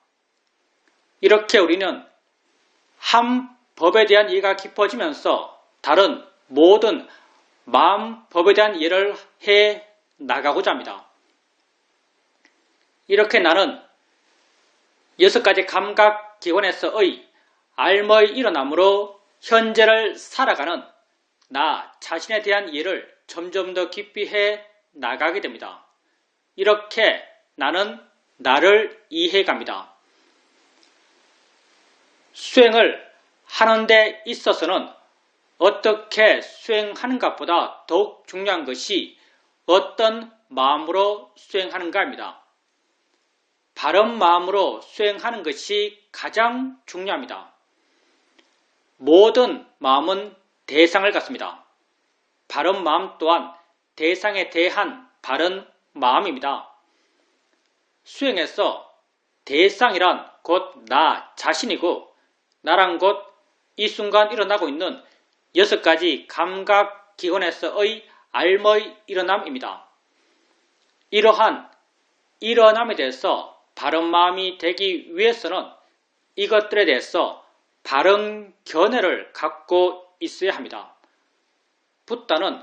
A: 이렇게 우리는 한 법에 대한 이해가 깊어지면서 다른 모든 마음 법에 대한 이해를 해 나가고자 합니다. 이렇게 나는 6가지 감각기관에서의 알머의 일어남으로 현재를 살아가는 나 자신에 대한 이해를 점점 더 깊이 해 나가게 됩니다. 이렇게 나는 나를 이해해 갑니다. 수행을 하는 데 있어서는 어떻게 수행하는가보다 더욱 중요한 것이 어떤 마음으로 수행하는가입니다. 바른 마음으로 수행하는 것이 가장 중요합니다. 모든 마음은 대상을 갖습니다. 바른 마음 또한 대상에 대한 바른 마음입니다. 수행에서 대상이란 곧 나 자신이고, 나란 곧 이 순간 일어나고 있는 6가지 감각기관에서의 알머의 일어남입니다. 이러한 일어남에 대해서 바른 마음이 되기 위해서는 이것들에 대해서 바른 견해를 갖고 있어야 합니다. 붓다는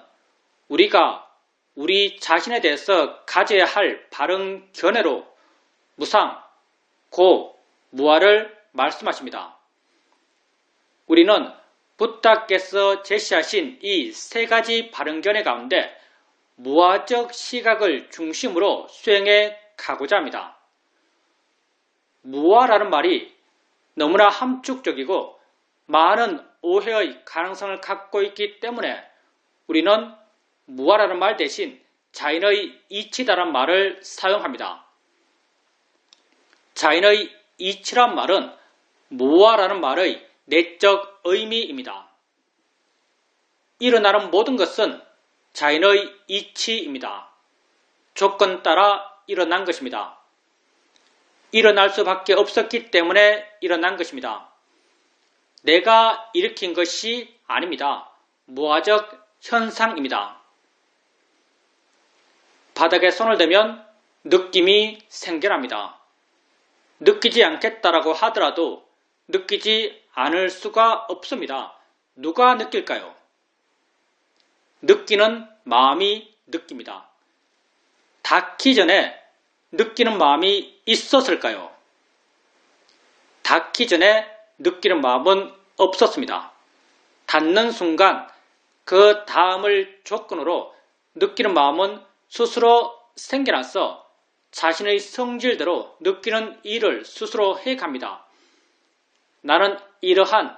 A: 우리가 우리 자신에 대해서 가져야 할 바른 견해로 무상, 고, 무아를 말씀하십니다. 우리는 붓다께서 제시하신 이 3가지 바른 견해 가운데 무아적 시각을 중심으로 수행해 가고자 합니다. 무아라는 말이 너무나 함축적이고 많은 오해의 가능성을 갖고 있기 때문에 우리는 무아라는 말 대신 자인의 이치다란 말을 사용합니다. 자인의 이치란 말은 무아라는 말의 내적 의미입니다. 일어나는 모든 것은 자인의 이치입니다. 조건 따라 일어난 것입니다. 일어날 수밖에 없었기 때문에 일어난 것입니다. 내가 일으킨 것이 아닙니다. 무아적 현상입니다. 바닥에 손을 대면 느낌이 생겨납니다. 느끼지 않겠다라고 하더라도 느끼지 않을 수가 없습니다. 누가 느낄까요? 느끼는 마음이 느낍니다. 닿기 전에 느끼는 마음이 있었을까요? 닿기 전에 느끼는 마음은 없었습니다. 닿는 순간 그 다음을 조건으로 느끼는 마음은 스스로 생겨나서 자신의 성질대로 느끼는 일을 스스로 해갑니다. 나는 이러한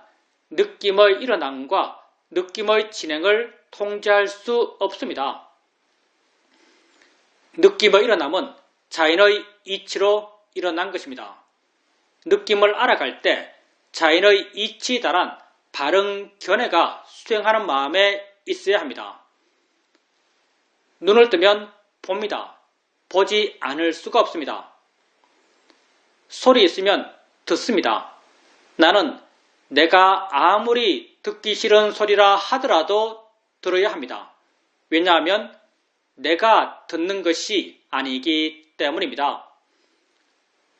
A: 느낌의 일어남과 느낌의 진행을 통제할 수 없습니다. 느낌의 일어남은 자인의 이치로 일어난 것입니다. 느낌을 알아갈 때 자인의 이치에 달한 바른 견해가 수행하는 마음에 있어야 합니다. 눈을 뜨면 봅니다. 보지 않을 수가 없습니다. 소리 있으면 듣습니다. 나는 내가 아무리 듣기 싫은 소리라 하더라도 들어야 합니다. 왜냐하면 내가 듣는 것이 아니기 때문입니다.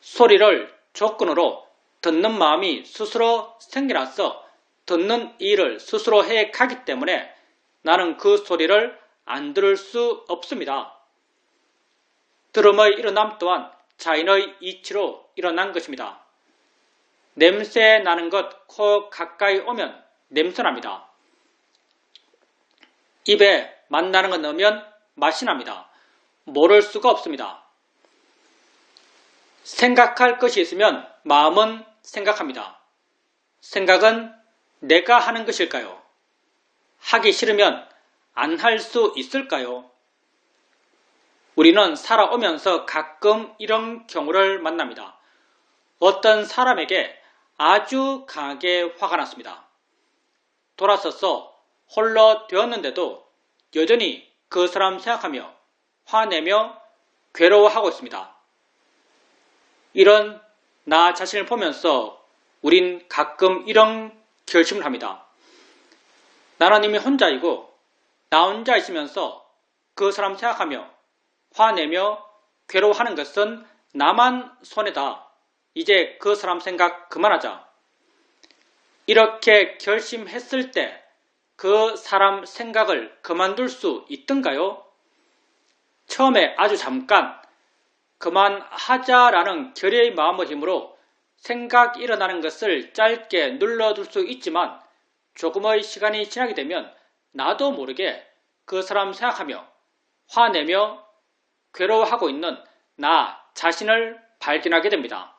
A: 소리를 조건으로 듣는 마음이 스스로 생겨나서 듣는 일을 스스로 해 가기 때문에 나는 그 소리를 안 들을 수 없습니다. 들음의 일어남 또한 자인의 이치로 일어난 것입니다. 냄새 나는 것 코 가까이 오면 냄새납니다. 입에 맛 나는 것 넣으면 맛이 납니다. 모를 수가 없습니다. 생각할 것이 있으면 마음은 생각합니다. 생각은 내가 하는 것일까요? 하기 싫으면 안 할 수 있을까요? 우리는 살아오면서 가끔 이런 경우를 만납니다. 어떤 사람에게 아주 강하게 화가 났습니다. 돌아서서 홀로 되었는데도 여전히 그 사람 생각하며 화내며 괴로워하고 있습니다. 이런 나 자신을 보면서 우린 가끔 이런 결심을 합니다. 나는 이미 혼자이고 나 혼자 있으면서 그 사람 생각하며 화내며 괴로워하는 것은 나만 손해다. 이제 그 사람 생각 그만하자. 이렇게 결심했을 때 그 사람 생각을 그만둘 수 있던가요? 처음에 아주 잠깐 그만하자라는 결의의 마음의 힘으로 생각이 일어나는 것을 짧게 눌러둘 수 있지만 조금의 시간이 지나게 되면 나도 모르게 그 사람 생각하며 화내며 괴로워하고 있는 나 자신을 발견하게 됩니다.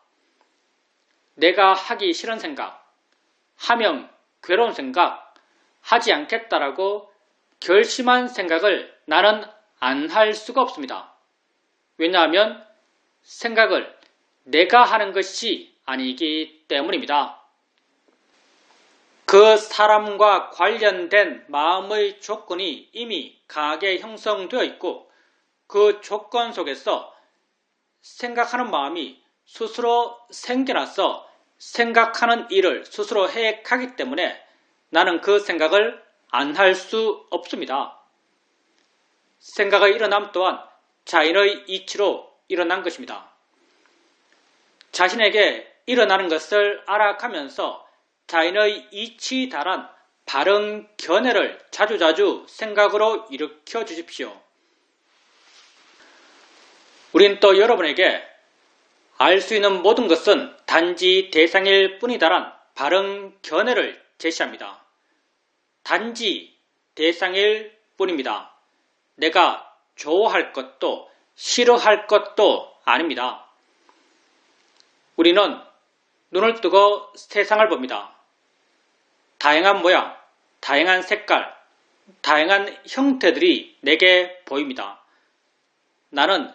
A: 내가 하기 싫은 생각, 하면 괴로운 생각, 하지 않겠다라고 결심한 생각을 나는 안 할 수가 없습니다. 왜냐하면 생각을 내가 하는 것이 아니기 때문입니다. 그 사람과 관련된 마음의 조건이 이미 강하게 형성되어 있고 그 조건 속에서 생각하는 마음이 스스로 생겨나서 생각하는 일을 스스로 해 가기 때문에 나는 그 생각을 안 할 수 없습니다. 생각의 일어남 또한 자인의 이치로 일어난 것입니다. 자신에게 일어나는 것을 알아가면서 자인의 이치 달한 바른 견해를 자주자주 생각으로 일으켜 주십시오. 우린 또 여러분에게 알 수 있는 모든 것은 단지 대상일 뿐이다란 바른 견해를 제시합니다. 단지 대상일 뿐입니다. 내가 좋아할 것도 싫어할 것도 아닙니다. 우리는 눈을 뜨고 세상을 봅니다. 다양한 모양, 다양한 색깔, 다양한 형태들이 내게 보입니다. 나는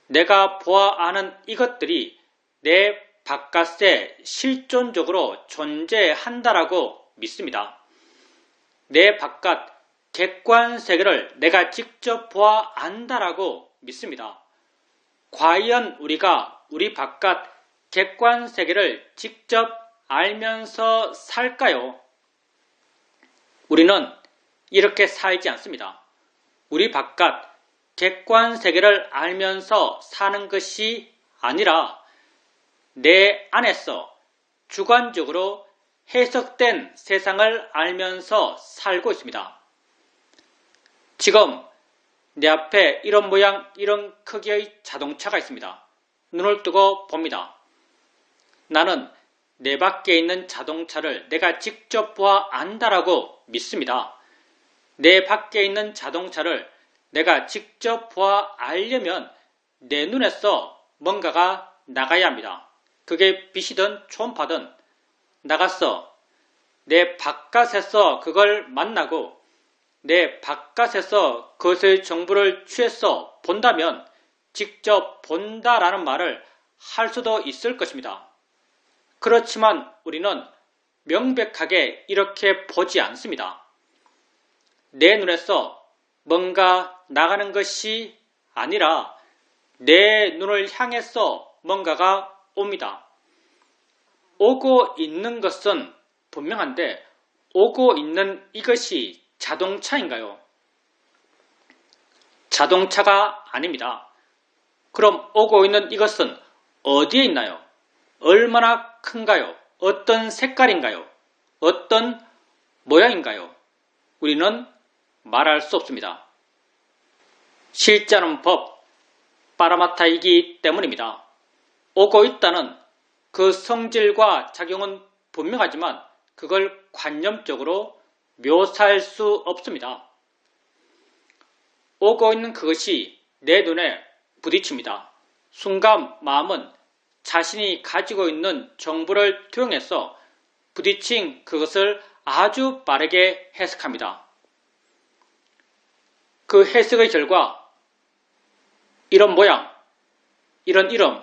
A: 내가 보아 아는 이것들이 내 바깥에 실존적으로 존재한다라고 믿습니다. 내 바깥 객관 세계를 내가 직접 보아 안다라고 믿습니다. 과연 우리가 우리 바깥 객관 세계를 직접 알면서 살까요? 우리는 이렇게 살지 않습니다. 우리 바깥 객관 세계를 알면서 사는 것이 아니라 내 안에서 주관적으로 해석된 세상을 알면서 살고 있습니다. 지금 내 앞에 이런 모양, 이런 크기의 자동차가 있습니다. 눈을 뜨고 봅니다. 나는 내 밖에 있는 자동차를 내가 직접 보아 안다라고 믿습니다. 내 밖에 있는 자동차를 내가 직접 보아 알려면 내 눈에서 뭔가가 나가야 합니다. 그게 빛이든 초음파든 나가서 내 바깥에서 그걸 만나고 내 바깥에서 그것의 정보를 취해서 본다면 직접 본다라는 말을 할 수도 있을 것입니다. 그렇지만 우리는 명백하게 이렇게 보지 않습니다. 내 눈에서 뭔가 나가는 것이 아니라 내 눈을 향해서 뭔가가 옵니다. 오고 있는 것은 분명한데 오고 있는 이것이 자동차인가요? 자동차가 아닙니다. 그럼 오고 있는 이것은 어디에 있나요? 얼마나 큰가요? 어떤 색깔인가요? 어떤 모양인가요? 우리는 말할 수 없습니다. 실제하는 법, 빠라마타이기 때문입니다. 오고 있다는 그 성질과 작용은 분명하지만 그걸 관념적으로 묘사할 수 없습니다. 오고 있는 그것이 내 눈에 부딪힙니다. 순간 마음은 자신이 가지고 있는 정보를 투영해서 부딪힌 그것을 아주 빠르게 해석합니다. 그 해석의 결과 이런 모양, 이런 이름,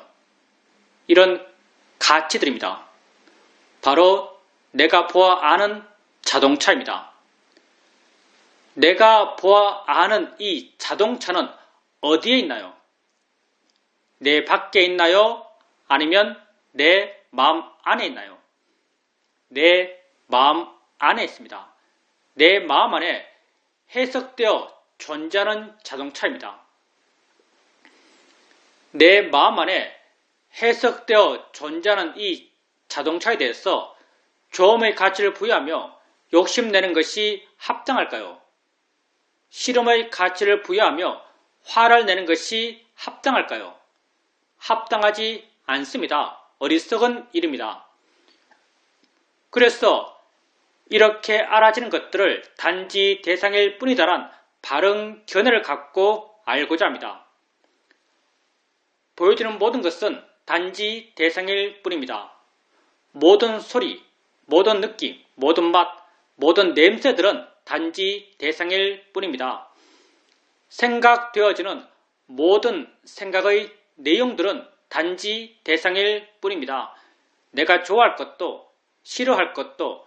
A: 이런 가치들입니다. 바로 내가 보아 아는 자동차입니다. 내가 보아 아는 이 자동차는 어디에 있나요? 내 밖에 있나요? 아니면 내 마음 안에 있나요? 내 마음 안에 있습니다. 내 마음 안에 해석되어 존재하는 자동차입니다. 내 마음 안에 해석되어 존재하는 이 자동차에 대해서 조음의 가치를 부여하며 욕심내는 것이 합당할까요? 실험의 가치를 부여하며 화를 내는 것이 합당할까요? 합당하지 않습니다. 어리석은 일입니다. 그래서 이렇게 알아지는 것들을 단지 대상일 뿐이다란 바른 견해를 갖고 알고자 합니다. 보여지는 모든 것은 단지 대상일 뿐입니다. 모든 소리, 모든 느낌, 모든 맛, 모든 냄새들은 단지 대상일 뿐입니다. 생각되어지는 모든 생각의 내용들은 단지 대상일 뿐입니다. 내가 좋아할 것도, 싫어할 것도,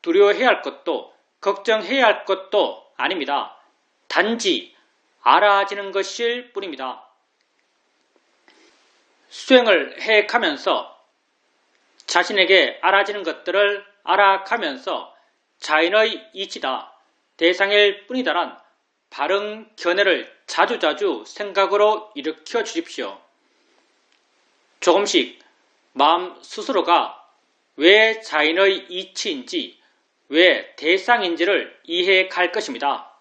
A: 두려워해야 할 것도, 걱정해야 할 것도 아닙니다. 단지 알아지는 것일 뿐입니다. 수행을 해가면서 자신에게 알아지는 것들을 알아가면서 자인의 이치다, 대상일 뿐이다란 바른 견해를 자주자주 생각으로 일으켜 주십시오. 조금씩 마음 스스로가 왜 자인의 이치인지, 왜 대상인지를 이해해 갈 것입니다.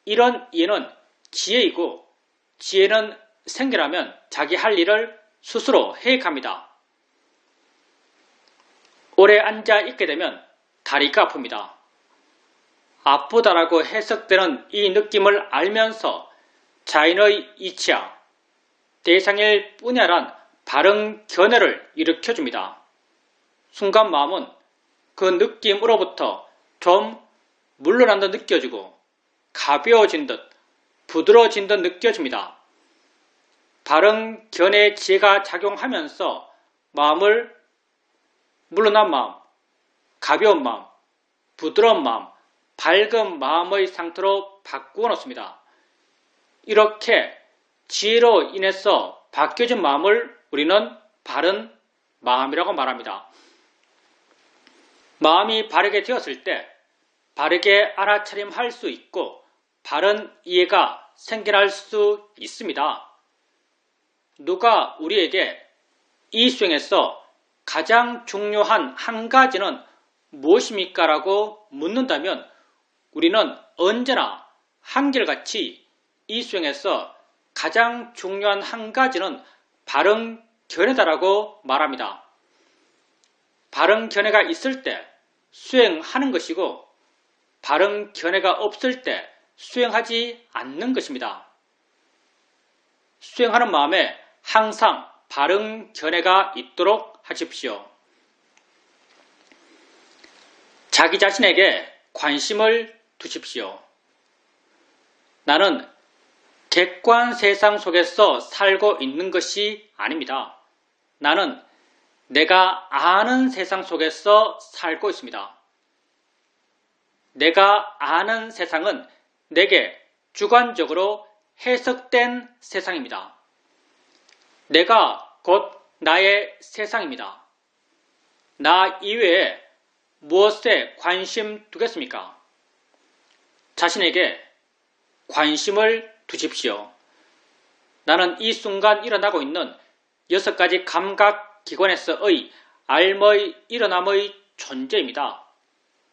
A: 이런 이해는 지혜이고, 지혜는 생겨나면 자기 할 일을 스스로 해 갑니다. 오래 앉아 있게 되면 다리가 아픕니다. 아프다라고 해석되는 이 느낌을 알면서 자인의 이치야, 대상일 뿐이야란 바른 견해를 일으켜줍니다. 순간 마음은 그 느낌으로부터 좀 물러난 듯 느껴지고 가벼워진 듯 부드러워진 듯 느껴집니다. 바른 견해 지혜가 작용하면서 마음을 물러난 마음, 가벼운 마음, 부드러운 마음, 밝은 마음의 상태로 바꾸어 놓습니다. 이렇게 지혜로 인해서 바뀌어진 마음을 우리는 바른 마음이라고 말합니다. 마음이 바르게 되었을 때 바르게 알아차림할 수 있고 바른 이해가 생겨날 수 있습니다. 누가 우리에게 이 수행에서 가장 중요한 한 가지는 무엇입니까? 라고 묻는다면 우리는 언제나 한결같이 이 수행에서 가장 중요한 한 가지는 바른 견해다라고 말합니다. 바른 견해가 있을 때 수행하는 것이고 바른 견해가 없을 때 수행하지 않는 것입니다. 수행하는 마음에 항상 바른 견해가 있도록 하십시오. 자기 자신에게 관심을 두십시오. 나는 객관 세상 속에서 살고 있는 것이 아닙니다. 나는 내가 아는 세상 속에서 살고 있습니다. 내가 아는 세상은 내게 주관적으로 해석된 세상입니다. 내가 곧 나의 세상입니다. 나 이외에 무엇에 관심 두겠습니까? 자신에게 관심을 두십시오. 나는 이 순간 일어나고 있는 6가지 감각기관에서의 알의 일어남의 존재입니다.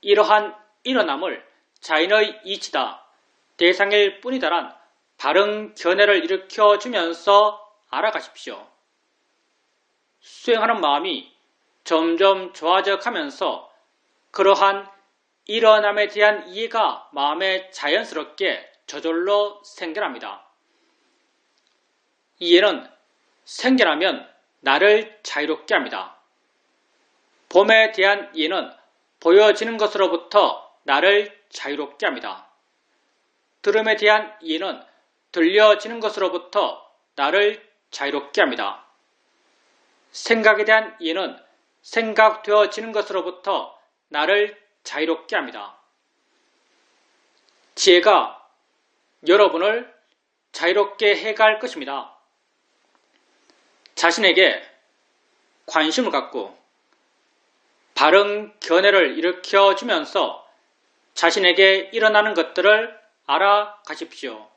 A: 이러한 일어남을 자인의 이치다, 대상일 뿐이다란 바른 견해를 일으켜주면서 알아가십시오. 수행하는 마음이 점점 좋아져 가면서 그러한 일어남에 대한 이해가 마음에 자연스럽게 저절로 생겨납니다. 이해는 생겨나면 나를 자유롭게 합니다. 봄에 대한 이해는 보여지는 것으로부터 나를 자유롭게 합니다. 들음에 대한 이해는 들려지는 것으로부터 나를 자유롭게 합니다. 생각에 대한 이해는 생각되어지는 것으로부터 나를 자유롭게 합니다. 지혜가 여러분을 자유롭게 해갈 것입니다. 자신에게 관심을 갖고 바른 견해를 일으켜주면서 자신에게 일어나는 것들을 알아가십시오.